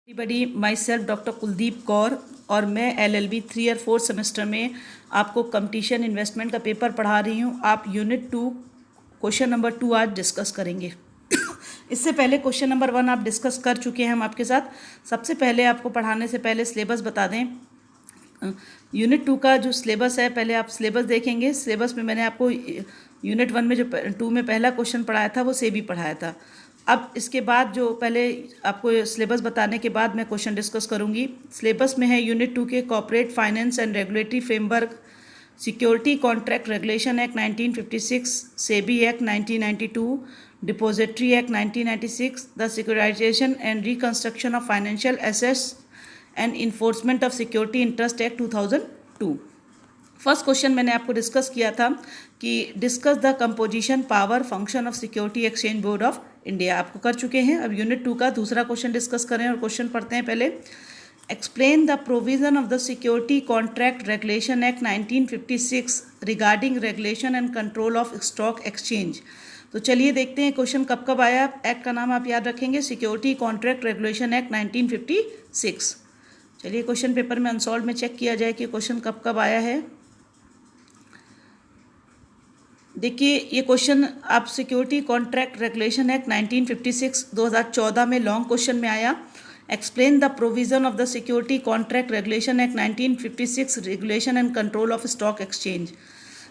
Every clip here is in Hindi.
Everybody, my self doctor Kuldeep Kaur और मैं LLB 3 और 4 सेमेस्टर में आपको कंपटीशन इन्वेस्टमेंट का पेपर पढ़ा रही हूँ। आप यूनिट 2 क्वेश्चन नंबर 2 आज डिस्कस करेंगे। इससे पहले क्वेश्चन नंबर 1 आप डिस्कस कर चुके हैं हम आपके साथ। सबसे पहले आपको पढ़ाने से पहले सिलेबस बता दें। यूनिट 2 का जो सिलेबस है, पहले आप सिलेबस देखेंगे। सिलेबस में मैंने आपको यूनिट 1 में जो 2 में पहला क्वेश्चन पढ़ाया था वो सेबी पढ़ाया था। अब इसके बाद जो पहले आपको सिलेबस बताने के बाद मैं क्वेश्चन डिस्कस करूंगी। सिलेबस में है यूनिट 2 के corporate finance and regulatory framework, security contract regulation act 1956, SEBI act 1992, depository act 1996, the securitisation and reconstruction of financial assets and enforcement of security interest act 2002। First question मैंने आपको डिस्कस किया था कि discuss the composition, power, function of security exchange board of India. आपको कर चुके हैं। अब यूनिट 2 का दूसरा क्वेश्चन डिस्कस करें और क्वेश्चन पढ़ते हैं पहले। Explain the provision of the security contract regulation act 1956 regarding regulation and control of stock exchange. तो चलिए देखते हैं क्वेश्चन कब कब आया। एक्ट का नाम आप याद रखेंगे, सिक्योरिटी कॉन्ट्रैक्ट रेगुलेशन एक्ट 1956। चलिए क्वेश्चन पेपर में अनसॉल्व में चेक किया जाए कि क्वेश्चन कब कब आया है। देखिए ये क्वेश्चन आप सिक्योरिटी कॉन्ट्रैक्ट रेगुलेशन एक्ट 1956 2014 में लॉन्ग क्वेश्चन में आया। Explain the provision of the security contract regulation act 1956 regulation and control of stock exchange.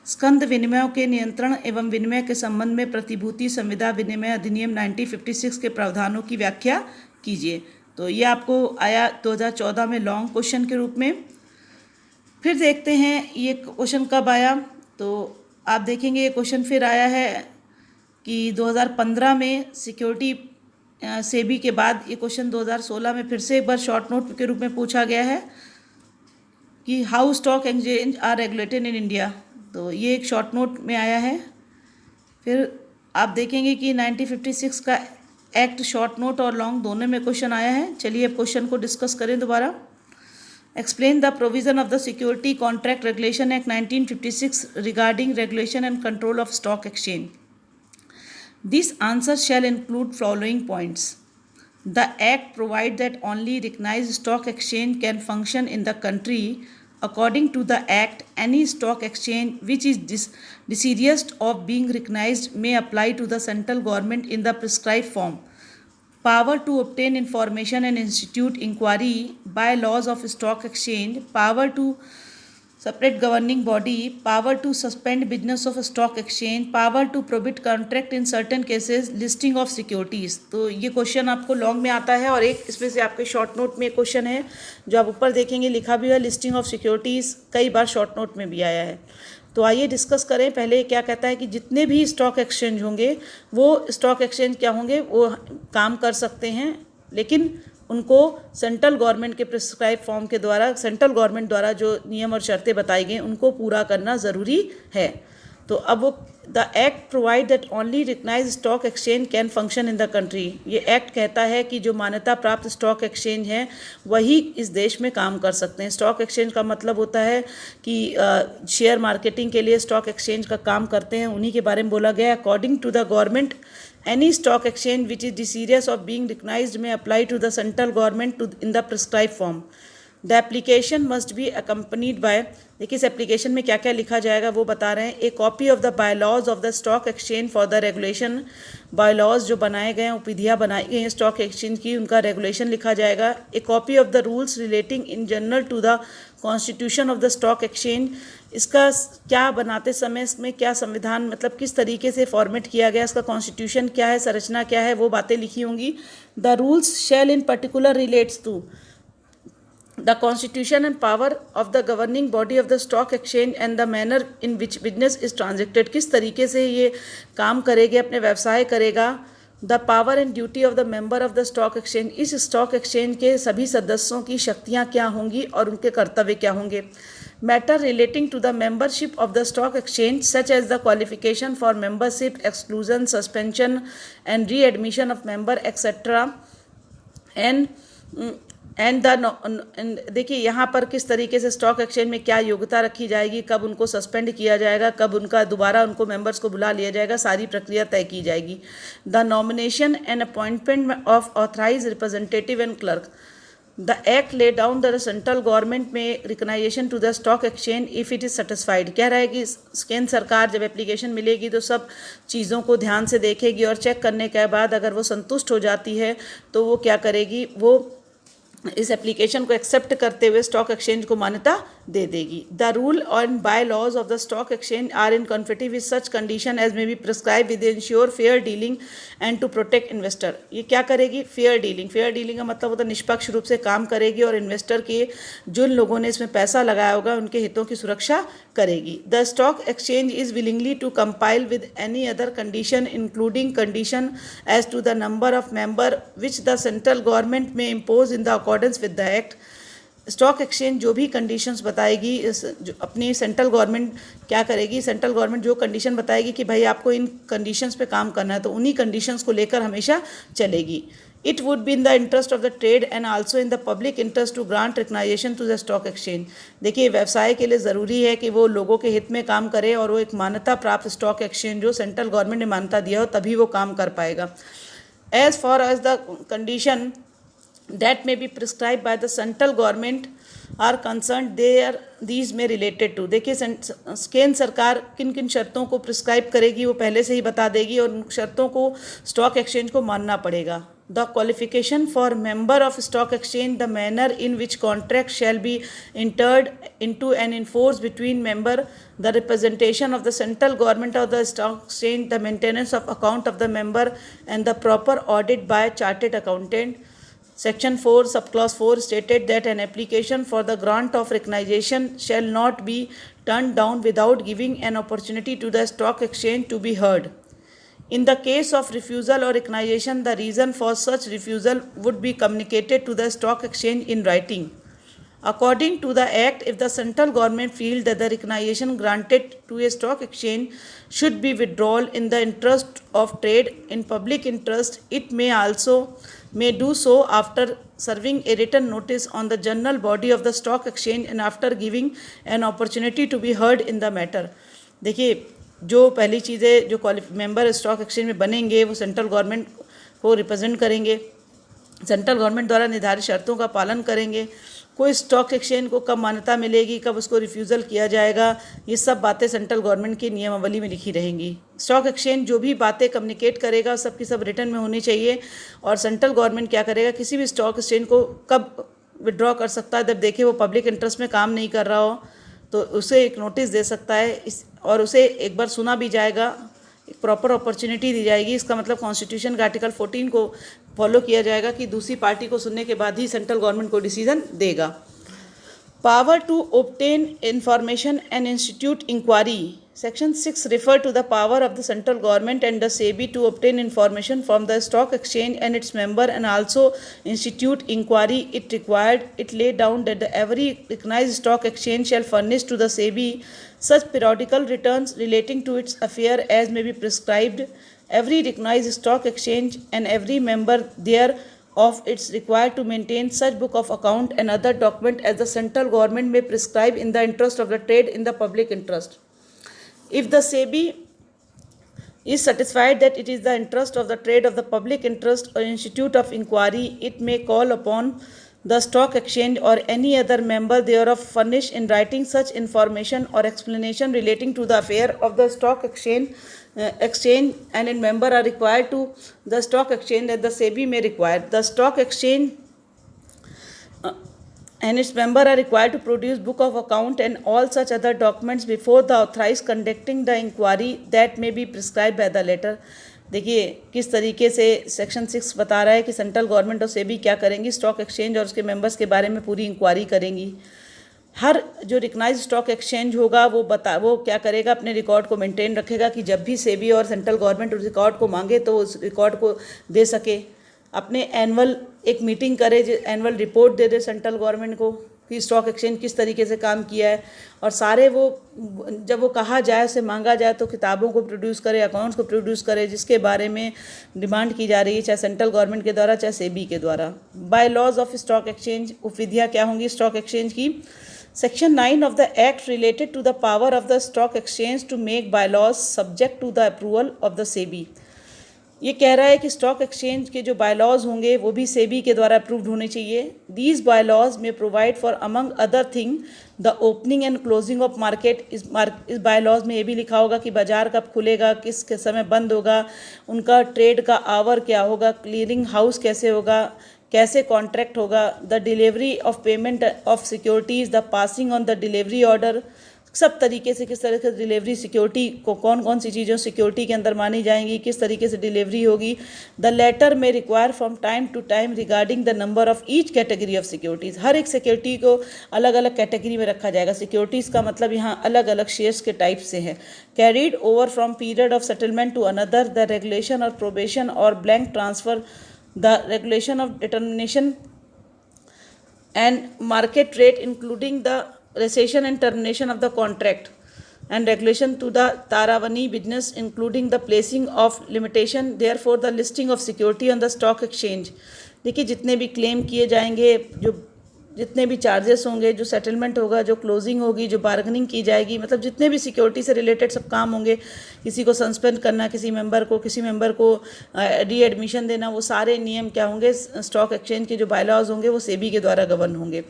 स्कंद विनिमयों के नियंत्रण एवं विनिमय के संबंध में प्रतिभूति संविदा विनिमय अधिनियम 1956 के प्रावधानों की व्याख्या कीजिए। तो ये आपको आया 2014 में लॉन्ग क्वेश्चन के रूप में। फिर देखते हैं ये क्वेश्चन कब आया। तो आप देखेंगे ये क्वेश्चन फिर आया है कि 2015 में सिक्योरिटी सेबी के बाद ये क्वेश्चन 2016 में फिर से एक बार शॉर्ट नोट के रूप में पूछा गया है कि how stock exchange are regulated in India. तो ये एक शॉर्ट नोट में आया है। फिर आप देखेंगे कि 1956 का एक्ट शॉर्ट नोट और लॉन्ग दोनों में क्वेश्चन आया है। चलिए अब क्वेश्चन को डिस्कस करें दोबारा। Explain the provision of the Security Contract Regulation Act 1956 regarding regulation and control of stock exchange. These answers shall include following points. The Act provides that only recognized stock exchange can function in the country. According to the Act, any stock exchange which is desirous of being recognized may apply to the central government in the prescribed form. Power to obtain information and institute inquiry by laws of stock exchange, power to separate governing body, power to suspend business of stock exchange, power to prohibit contract in certain cases, listing of securities। तो ये क्वेश्चन आपको लॉन्ग में आता है और एक इसमें से आपके शॉर्ट नोट में क्वेश्चन है जो आप ऊपर देखेंगे लिखा भी है, लिस्टिंग ऑफ सिक्योरिटीज़ कई बार शॉर्ट नोट में भी आया है। तो आइए डिस्कस करें। पहले क्या कहता है कि जितने भी स्टॉक एक्सचेंज होंगे वो स्टॉक एक्सचेंज क्या होंगे, वो काम कर सकते हैं, लेकिन उनको सेंट्रल गवर्नमेंट के प्रिस्क्राइब फॉर्म के द्वारा, सेंट्रल गवर्नमेंट द्वारा जो नियम और शर्तें बताई गई उनको पूरा करना ज़रूरी है। तो अब वो the act provide that only recognise stock exchange can function in the country. ये एक्ट कहता है कि जो मान्यता प्राप्त स्टॉक एक्सचेंज हैं वही इस देश में काम कर सकते हैं। स्टॉक एक्सचेंज का मतलब होता है कि शेयर मार्केटिंग के लिए स्टॉक एक्सचेंज का काम करते हैं, उन्हीं के बारे में बोला गया है। According to the government, any stock exchange which is desirous of being recognized may apply to the central government in the prescribed form. The application must be accompanied by, देखिए इस एप्लीकेशन में क्या क्या लिखा जाएगा वो बता रहे हैं। ए copy of the bylaws of the stock exchange for the regulation, bylaws जो बनाए गए हैं, विधियाँ बनाई गई हैं स्टॉक एक्सचेंज की, उनका रेगुलेशन लिखा जाएगा। A copy of the rules relating in general to the constitution of the stock exchange, इसका क्या बनाते समय इसमें क्या संविधान, मतलब किस तरीके से फॉर्मेट किया गया, इसका कॉन्स्टिट्यूशन क्या है, संरचना क्या है, वो बातें लिखी होंगी। The rules shall in particular relates to the constitution and power of the governing body of the stock exchange and the manner in which business is transacted, किस तरीके से ये काम करेगा, अपने व्यवसाय करेगा। the power and duty of the member of the stock exchange, इस स्टॉक एक्सचेंज के सभी सदस्यों की शक्तियाँ क्या होंगी और उनके कर्तव्य क्या होंगे। matter relating to the membership of the stock exchange such as the qualification for membership, exclusion, suspension and readmission of member etc. And देखिए यहाँ पर किस तरीके से स्टॉक एक्सचेंज में क्या योग्यता रखी जाएगी, कब उनको सस्पेंड किया जाएगा, कब उनका दोबारा उनको मेंबर्स को बुला लिया जाएगा, सारी प्रक्रिया तय की जाएगी। The nomination and appointment of authorise representative and clerk, The act lay down that the central government may recognition to the stock exchange if it is satisfied. कह रहा है कि केंद्र सरकार जब एप्लीकेशन मिलेगी तो सब चीज़ों को ध्यान से देखेगी और चेक करने के बाद अगर वो संतुष्ट हो जाती है तो वो क्या करेगी, वो इस एप्लीकेशन को एक्सेप्ट करते हुए स्टॉक एक्सचेंज को मान्यता दे देगी. The rule and bye laws of the stock exchange are in confident with such condition as may be prescribe with ensure fair dealing and to protect investor. ये क्या करेगी, फेयर डीलिंग. फेयर डीलिंग का मतलब होता है निष्पक्ष रूप से काम करेगी और इन्वेस्टर के जिन लोगों ने इसमें पैसा लगाया होगा उनके हितों की सुरक्षा करेगी. The stock exchange is willingly to compile with any other condition including condition as to the number of member which the central government may impose in the accordance with the act. Stock exchange जो भी कंडीशंस बताएगी जो अपनी सेंट्रल गवर्नमेंट क्या करेगी, सेंट्रल गवर्नमेंट जो कंडीशन बताएगी कि भाई आपको इन कंडीशंस पे काम करना है तो उन्हीं कंडीशंस को लेकर हमेशा चलेगी. It would be in the interest of the trade and also in the public interest to grant recognisation to the stock exchange. देखिए व्यवसाय के लिए ज़रूरी है कि वो लोगों के हित में काम करे और वो एक मान्यता प्राप्त स्टॉक एक्सचेंज जो सेंट्रल गवर्नमेंट ने मान्यता दिया हो तभी वो काम कर पाएगा. As for as the condition that may be prescribed by the central government are concerned there these may related to. देखिए केंद्र सरकार किन किन शर्तों को प्रिस्क्राइब करेगी वो पहले से ही बता देगी और उन शर्तों को स्टॉक एक्सचेंज को मानना पड़ेगा. The qualification for member of stock exchange, the manner in which contract shall be entered into and enforce between member, the representation of the central government of the stock exchange, the maintenance of account of the member and the proper audit by chartered accountant. Section 4 subclause 4 stated that an application for the grant of recognition shall not be turned down without giving an opportunity to the stock exchange to be heard. In the case of refusal or recognition, the reason for such refusal would be communicated to the stock exchange in writing. According to the Act, if the central government feels that the recognition granted to a stock exchange should be withdrawn in the interest of trade in public interest, it may do so after serving a written notice on the general body of the stock exchange and after giving an opportunity to be heard in the matter. देखिए जो पहली चीज़ें जो मेंबर स्टॉक एक्सचेंज में बनेंगे वो सेंट्रल गवर्नमेंट को रिप्रेजेंट करेंगे, सेंट्रल गवर्नमेंट द्वारा निर्धारित शर्तों का पालन करेंगे. कोई स्टॉक एक्सचेंज को कब मान्यता मिलेगी, कब उसको रिफ्यूज़ल किया जाएगा, ये सब बातें सेंट्रल गवर्नमेंट की नियमावली में लिखी रहेंगी. स्टॉक एक्सचेंज जो भी बातें कम्युनिकेट करेगा सब की सब रिटर्न में होनी चाहिए. और सेंट्रल गवर्नमेंट क्या करेगा, किसी भी स्टॉक एक्सचेंज को कब विड्रॉ कर सकता है, जब देखे वो पब्लिक इंटरेस्ट में काम नहीं कर रहा हो तो उसे एक नोटिस दे सकता है और उसे एक बार सुना भी जाएगा, एक प्रॉपर अपॉर्चुनिटी दी जाएगी. इसका मतलब कॉन्स्टिट्यूशन का आर्टिकल 14 को फॉलो किया जाएगा कि दूसरी पार्टी को सुनने के बाद ही सेंट्रल गवर्नमेंट को डिसीजन देगा. Power to obtain information and institute inquiry. Section 6 refer to the power of the central government and the SEBI to obtain information from the stock exchange and its member and also institute inquiry it required. It laid down that every recognized stock exchange shall furnish to the SEBI such periodical returns relating to its affair as may be prescribed. Every recognized stock exchange and every member thereof it's required to maintain such book of account and other document as the central government may prescribe in the interest of the trade in the public interest. If the SEBI is satisfied that it is the interest of the trade of the public interest or institute of inquiry, it may call upon the stock exchange or any other member thereof furnish in writing such information or explanation relating to the affair of the stock exchange and a member are required to the stock exchange that the SEBI may require. The stock exchange and its member are required to produce book of account and all such other documents before the authorized conducting the inquiry that may be prescribed by the letter. देखिए किस तरीके से सेक्शन 6 बता रहा है कि सेंट्रल गवर्नमेंट और सेबी क्या करेंगी, स्टॉक एक्सचेंज और उसके मेंबर्स के बारे में पूरी इंक्वायरी करेंगी. हर जो रिकग्नाइज स्टॉक एक्सचेंज होगा वो क्या करेगा, अपने रिकॉर्ड को मेंटेन रखेगा कि जब भी सेबी और सेंट्रल गवर्नमेंट उस रिकॉर्ड को मांगे तो उस रिकॉर्ड को दे सके. अपने एनुअल एक मीटिंग करे, एनुअल रिपोर्ट दे दे सेंट्रल गवर्नमेंट को कि स्टॉक एक्सचेंज किस तरीके से काम किया है. और सारे वो जब वो कहा जाए, उसे मांगा जाए तो किताबों को प्रोड्यूस करे, अकाउंट्स को प्रोड्यूस करे जिसके बारे में डिमांड की जा रही है, चाहे सेंट्रल गवर्नमेंट के द्वारा चाहे सेबी के द्वारा. By laws of stock exchange, उपविधियाँ क्या होंगी स्टॉक एक्सचेंज की. Section 9 of the Act related to the power of the stock exchange to make bylaws subject to the approval of the SEBI. ये कह रहा है कि स्टॉक एक्सचेंज के जो बायलॉज होंगे वो भी सेबी के द्वारा अप्रूव्ड होने चाहिए। दीज बायलॉज में provide for among other thing the opening and closing of market. इस बायलॉज में ये भी लिखा होगा कि बाजार कब खुलेगा, किस समय बंद होगा, उनका ट्रेड का आवर क्या होगा, क्लियरिंग हाउस कैसे होगा, कैसे कॉन्ट्रैक्ट होगा, the delivery of payment of securities, the passing on the delivery order, सब तरीके से किस तरह से डिलीवरी सिक्योरिटी को कौन कौन सी चीज़ें सिक्योरिटी के अंदर मानी जाएंगी, किस तरीके से डिलीवरी होगी। The latter may require from time to time regarding the number of each category of securities. हर एक सिक्योरिटी को अलग अलग कैटेगरी में रखा जाएगा। सिक्योरिटीज़ का मतलब यहाँ अलग अलग शेयर्स के टाइप से है। Carried over from period of settlement to another, the regulation or probation or blank transfer, the regulation of determination and market rate including the cessation and termination of the contract, and regulation to the Taravani business including the placing of limitation, therefore the listing of security on the stock exchange। देखिए जितने भी क्लेम किए जाएंगे, जो जितने भी चार्जेस होंगे, जो सेटलमेंट होगा, जो क्लोजिंग होगी, जो बार्गनिंग की जाएगी, मतलब जितने भी सिक्योरिटी से रिलेटेड सब काम होंगे, किसी को सस्पेंड करना, किसी मेंबर को री एडमिशन देना, वो सारे नियम क्या होंगे, स्टॉक एक्सचेंज के जो बायलॉज होंगे वो सेबी के द्वारा गवर्न होंगे।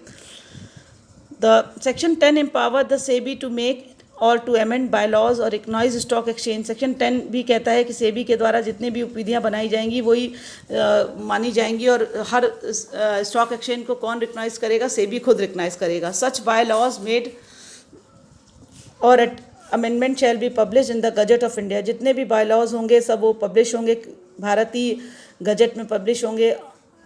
The section 10 empower the SEBI to make or to amend bylaws or recognise stock exchange. Section 10 भी कहता है कि सेबी के द्वारा जितनी भी विधियाँ बनाई जाएंगी वही मानी जाएंगी, और हर स्टॉक एक्सचेंज को कौन रिकॉग्नाइज करेगा, सेबी खुद रिकॉग्नाइज करेगा। सच बायलॉज मेड और amendment shall be publish in the gazette of India. जितने भी बायलॉज होंगे सब वो पब्लिश होंगे, भारतीय गजट में पब्लिश होंगे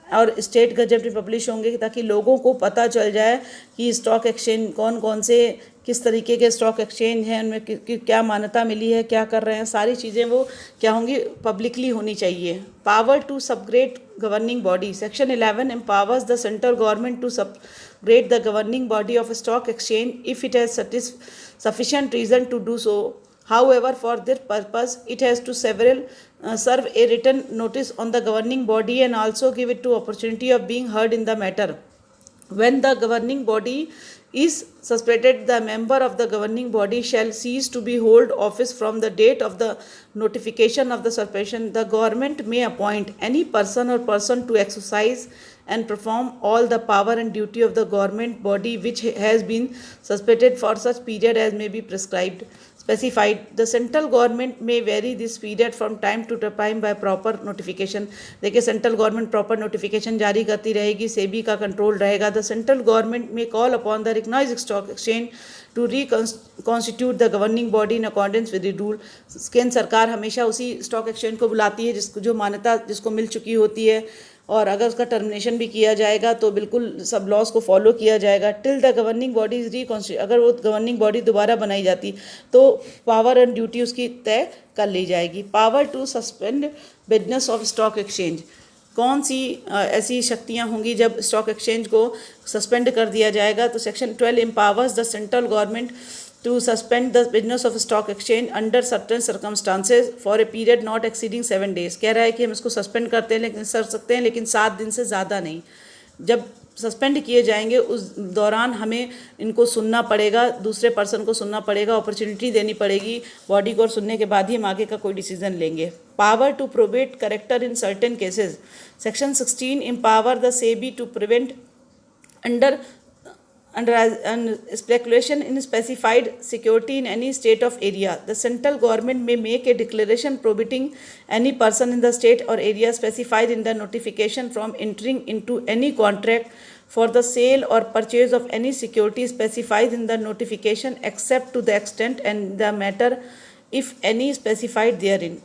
और स्टेट गजट में पब्लिश होंगे, ताकि लोगों को पता चल जाए कि स्टॉक एक्सचेंज कौन कौन से किस तरीके के स्टॉक एक्सचेंज हैं, उनमें क्या मान्यता मिली है, क्या कर रहे हैं, सारी चीज़ें वो क्या होंगी, पब्लिकली होनी चाहिए। Power to subgrade governing body. Section 11 empowers the central government to subgrade the governing body of stock exchange if it has sufficient reason to do so. However, for this purpose, it has to serve a written notice on the governing body and also give it to opportunity of being heard in the matter. When the governing body is suspended, the member of the governing body shall cease to be hold office from the date of the notification of the suspension. The government may appoint any person or person to exercise and perform all the power and duty of the government body which has been suspended for such period as may be specified. The central government may vary this period from time to time by proper notification. देखिए सेंट्रल गवर्नमेंट प्रॉपर नोटिफिकेशन जारी करती रहेगी, सेबी का कंट्रोल रहेगा। The central government may call upon the recognised stock exchange to reconstitute the governing body in accordance with the rule. केंद्र सरकार हमेशा उसी स्टॉक एक्सचेंज को बुलाती है जिसको जो मान्यता जिसको मिल चुकी होती है, और अगर उसका टर्मिनेशन भी किया जाएगा तो बिल्कुल सब लॉज को फॉलो किया जाएगा। Till the governing body is reconstitute, अगर वो गवर्निंग बॉडी दोबारा बनाई जाती तो पावर एंड ड्यूटी उसकी तय कर ली जाएगी। Power to suspend business of stock exchange. कौन सी ऐसी शक्तियाँ होंगी जब स्टॉक एक्सचेंज को सस्पेंड कर दिया जाएगा, तो section 12 empowers the central government to suspend the business of stock exchange under certain circumstances for a period not exceeding 7 days। कह रहा है कि हम इसको सस्पेंड करते हैं लेकिन कर सकते हैं, लेकिन 7 दिन से ज़्यादा नहीं। जब सस्पेंड किए जाएंगे उस दौरान हमें इनको सुनना पड़ेगा, दूसरे पर्सन को सुनना पड़ेगा, अपॉर्चुनिटी देनी पड़ेगी बॉडी को, और सुनने के बाद ही हम आगे का कोई डिसीजन लेंगे। Power to probate character in certain cases. Section 16 empower the SEBI to prevent under speculation in specified security in any state of area. The central government may make a declaration prohibiting any person in the state or area specified in the notification from entering into any contract for the sale or purchase of any security specified in the notification except to the extent and the matter if any specified therein.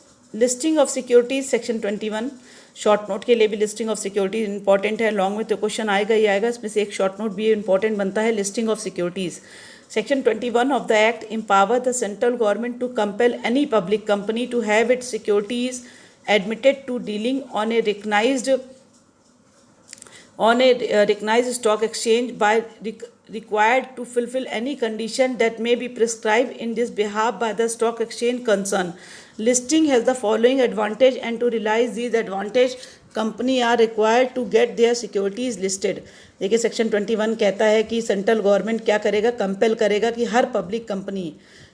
Listing of securities section 21। Short note के लिए भी लिस्टिंग ऑफ सिक्योरिटीज इंपॉर्टेंट है, लॉन्ग में तो क्वेश्चन आएगा ही आएगा, इसमें से एक शॉर्ट नोट भी इंपॉर्टेंट बनता है। Listing of securities section 21 of the act empower the central government to compel any public company to have its securities admitted to dealing on a recognized stock exchange by required to fulfill any condition that may be prescribed in this behalf by the stock exchange concerned. Listing has the following advantage, and to realize these advantage company are required to get their securities listed। देखिए सेक्शन 21 कहता है कि सेंट्रल गवर्नमेंट क्या करेगा, कंपेल करेगा कि हर पब्लिक कंपनी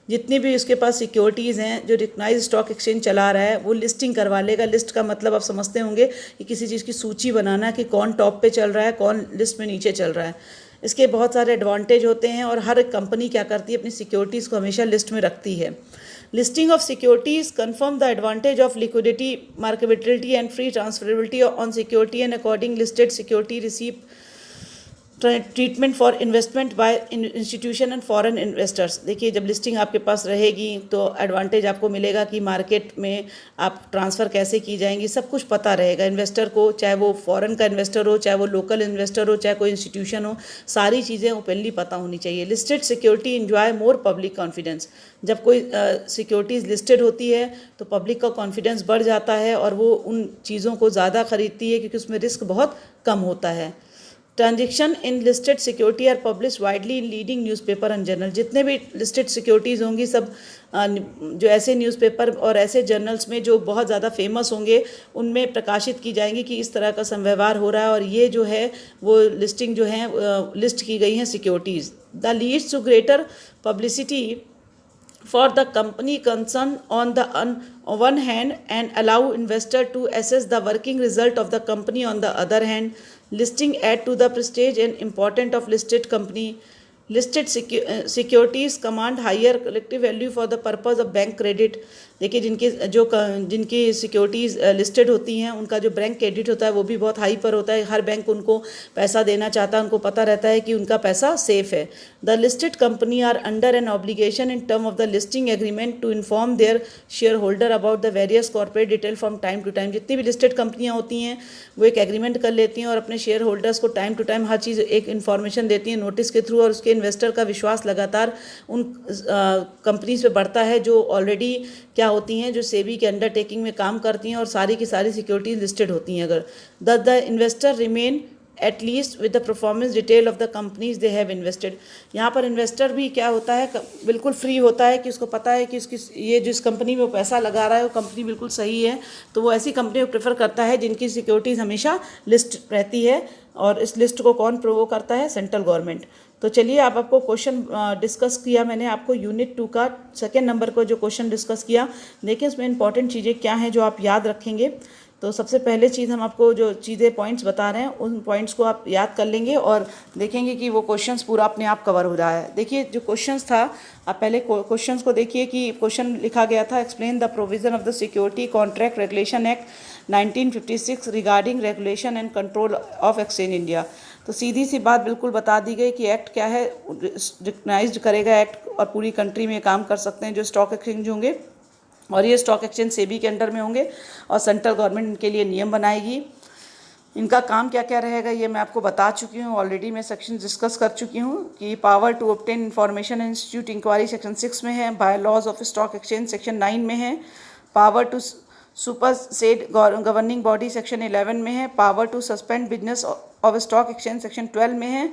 जितनी भी उसके पास सिक्योरिटीज़ हैं जो रिकग्नाइज स्टॉक एक्सचेंज चला रहा है वो लिस्टिंग करवा लेगा। लिस्ट का मतलब आप समझते होंगे कि किसी चीज़ की सूची बनाना कि कौन टॉप पे चल रहा है, कौन लिस्ट में नीचे चल रहा है। इसके बहुत सारे एडवांटेज होते हैं और हर एक कंपनी क्या करती है, अपनी सिक्योरिटीज़ को हमेशा लिस्ट में रखती है। Listing of securities confirm the advantage of liquidity, marketability and free transferability on security, and according listed security receive treatment for investment by institution and foreign investors. देखिए, जब लिस्टिंग आपके पास रहेगी तो एडवांटेज आपको मिलेगा कि मार्केट में आप ट्रांसफ़र कैसे की जाएंगी, सब कुछ पता रहेगा इन्वेस्टर को, चाहे वो फॉरेन का इन्वेस्टर हो, चाहे वो लोकल इन्वेस्टर हो, चाहे कोई इंस्टीट्यूशन हो, सारी चीज़ें ओपनली पता होनी चाहिए। लिस्टेड सिक्योरिटी इंजॉय मोर पब्लिक कॉन्फिडेंस। जब कोई सिक्योरिटीज़ लिस्टेड होती है तो पब्लिक का कॉन्फिडेंस बढ़ जाता है और वो उन चीज़ों को ज़्यादा खरीदती है क्योंकि उसमें रिस्क बहुत कम होता है। Transaction in listed security are publish widely in leading newspaper and journal. जितने भी लिस्टेड सिक्योरिटीज़ होंगी सब जो ऐसे न्यूज़पेपर और ऐसे जर्नल्स में जो बहुत ज़्यादा फेमस होंगे उनमें प्रकाशित की जाएंगी कि इस तरह का संव्यवहार हो रहा है और ये जो है वो लिस्टिंग जो है लिस्ट की गई हैं securities. The leads to greater publicity for the company concerned on the one hand and allow investor to assess the working result of the company on the other hand. Listing add to the prestige and importance of listed company. Listed securities command higher collective value for the purpose of bank credit. देखिए, जिनकी सिक्योरिटीज़ लिस्टेड होती हैं उनका जो बैंक क्रेडिट होता है वो भी बहुत हाई पर होता है। हर बैंक उनको पैसा देना चाहता है, उनको पता रहता है कि उनका पैसा सेफ है। The listed company are under an obligation in term of the listing agreement to inform their shareholder about the various corporate detail from time to time. जितनी भी लिस्टेड कंपनियाँ होती हैं वो एक एग्रीमेंट कर लेती हैं और अपने शेयर होल्डर्स को टाइम टू टाइम हर चीज़ एक इन्फॉर्मेशन देती हैं नोटिस के थ्रू, और उसके इन्वेस्टर का विश्वास लगातार उन कंपनीज पे बढ़ता है जो ऑलरेडी क्या होती हैं, जो सेबी के अंडरटेकिंग में काम करती हैं और सारी की सारी सिक्योरिटीज लिस्टेड होती हैं। अगर the investor remain at least with the performance detail of the companies they have invested. यहाँ पर इन्वेस्टर भी क्या होता है, बिल्कुल फ्री होता है कि उसको पता है कि उसकी ये जिस कंपनी में वो पैसा लगा रहा है वो कंपनी बिल्कुल सही है, तो वो ऐसी कंपनी को प्रेफर करता है जिनकी सिक्योरिटीज़ हमेशा लिस्ट रहती है। और इस लिस्ट को कौन प्रोवो करता है, सेंट्रल गवर्नमेंट। तो चलिए, आपको क्वेश्चन डिस्कस किया मैंने, आपको यूनिट 2 का सेकेंड नंबर को जो क्वेश्चन डिस्कस किया, देखिए उसमें इंपॉर्टेंट चीज़ें क्या हैं जो आप याद रखेंगे। तो सबसे पहले चीज़ हम आपको जो चीज़ें पॉइंट्स बता रहे हैं उन पॉइंट्स को आप याद कर लेंगे और देखेंगे कि वो क्वेश्चंस पूरा अपने आप कवर हो रहा है। देखिए, जो क्वेश्चंस था, आप पहले क्वेश्चंस को देखिए कि क्वेश्चन लिखा गया था, explain the provision of the security contract regulation act 1956 regarding regulation and control of exchange India. तो सीधी सी बात बिल्कुल बता दी गई कि एक्ट क्या है, रिकग्नाइज करेगा एक्ट और पूरी कंट्री में काम कर सकते हैं जो स्टॉक एक्सचेंज होंगे, और ये स्टॉक एक्सचेंज सेबी के अंडर में होंगे और सेंट्रल गवर्नमेंट इनके लिए नियम बनाएगी। इनका काम क्या क्या रहेगा ये मैं आपको बता चुकी हूँ, ऑलरेडी मैं सेक्शन डिस्कस कर चुकी हूँ कि power to obtain information institute inquiry section 6 में है, by laws of stock exchange section 9 में है, power to supersede governing body section 11 में है, power to suspend business of stock exchange section 12 में है,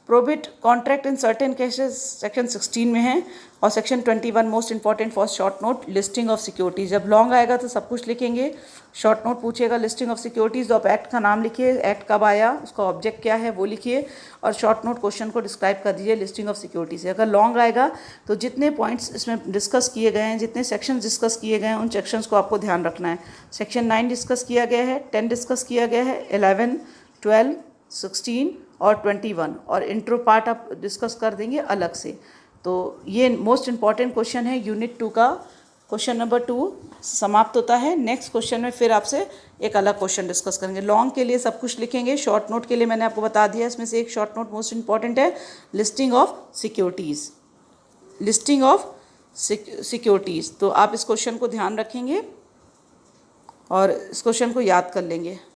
prohibit contract in certain cases section 16 में है, और section 21 most important for short note listing of securities. जब लॉन्ग आएगा तो सब कुछ लिखेंगे, शॉर्ट नोट पूछेगा लिस्टिंग ऑफ सिक्योरिटीज तो आप एक्ट का नाम लिखिए, एक्ट कब आया, उसका ऑब्जेक्ट क्या है वो लिखिए, और शॉर्ट नोट क्वेश्चन को डिस्क्राइब कर दीजिए लिस्टिंग ऑफ सिक्योरिटीज। अगर लॉन्ग आएगा तो जितने पॉइंट्स इसमें डिस्कस किए गए हैं, जितने सेक्शन डिस्कस किए गए हैं उन सेक्शंस को आपको ध्यान रखना है। सेक्शन 9 डिस्कस किया गया है, 10 डिस्कस किया गया है, 11, 12, 16 और 21, और इंट्रो पार्ट आप डिस्कस कर देंगे अलग से। तो ये मोस्ट इंपॉर्टेंट क्वेश्चन है यूनिट 2 का। क्वेश्चन नंबर 2 समाप्त होता है। नेक्स्ट क्वेश्चन में फिर आपसे एक अलग क्वेश्चन डिस्कस करेंगे। लॉन्ग के लिए सब कुछ लिखेंगे, शॉर्ट नोट के लिए मैंने आपको बता दिया, इसमें से एक शॉर्ट नोट मोस्ट इंपॉर्टेंट है, listing of securities, listing of securities. तो आप इस क्वेश्चन को ध्यान रखेंगे और इस क्वेश्चन को याद कर लेंगे।